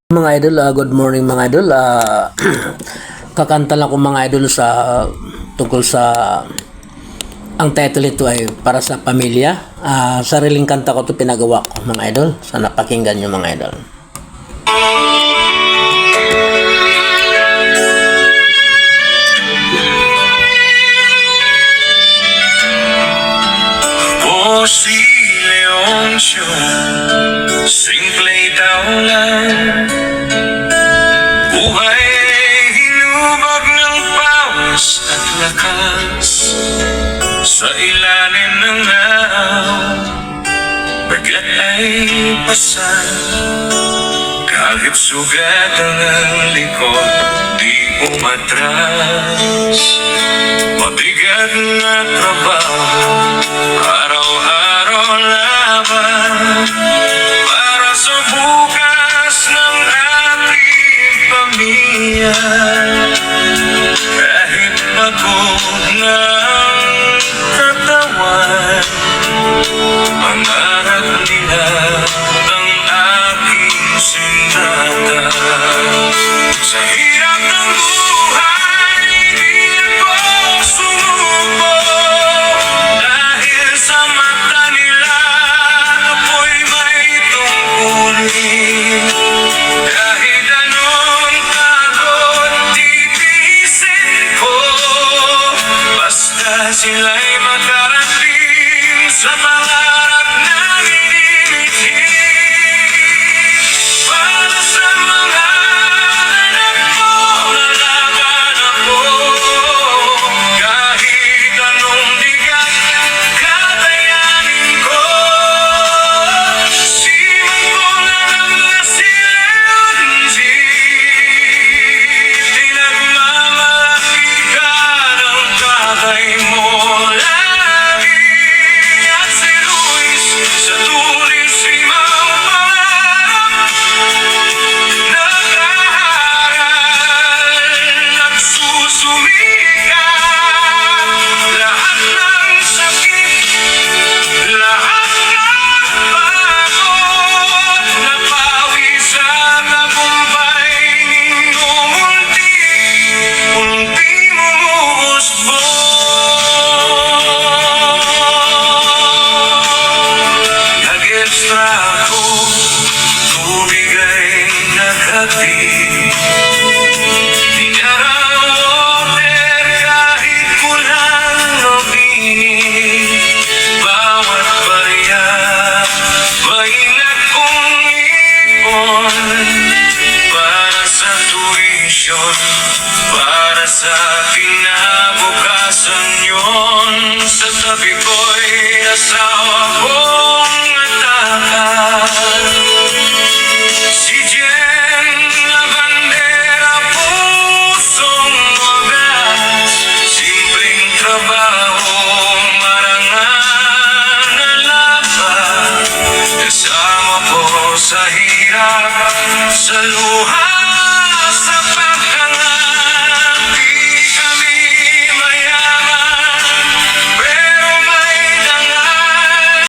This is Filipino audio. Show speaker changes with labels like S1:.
S1: Mga idol, good morning mga idol. Kakanta lang ko mga idol sa tungkol sa ang title nito ay para sa pamilya. Sariling kanta ko 'to pinagawa ko mga idol. Sana pakinggan niyo mga idol.
S2: O si Leoncio, simple tao lang. Buhay hinubag ng pawas at lakas. Sa ilalim ng araw, bagat ay pasan. Kahit sugat ang likod, di umatras. Mabigat na trabaho, araw-araw laban para sa bukas ng ating pamilya. Kahit pagod na ang katawan, pangarap nila ang aking sindata. Sa hirap ng buhay, di ako sumuko. Dahil sa mata nila, ako'y may tungkulin. Kahit anong pagod, titiisin ko. Basta sila'y makarating sa pangarap na inimitin. Para sa mga anak ko, lalaban ako. Kahit anong bigat, kakayanin ko. Siman ko lang na si Leonzi, pinagmamalaki ka ng tatay mo lagi. At si Luis, sa tulis limang pangarap, nag-aaral, nagsusumikap. Lahat ng sakit, lahat ng pagod, napawi sa tagumpay ninyong unti-unti umuusbong. Nag-extra ako, tubig ay naghatid. Water kahit kulang o bingit. Bawat barya, maingat kong ipon. Para sa tuition, para sa kinabukasan yun. Sa tabi ko'y asawa kong atakal. Si Jen Lavandera, pusong wagas. Simpleng trabaho, marangal na laban. Kasama ko sa hirap, sa luha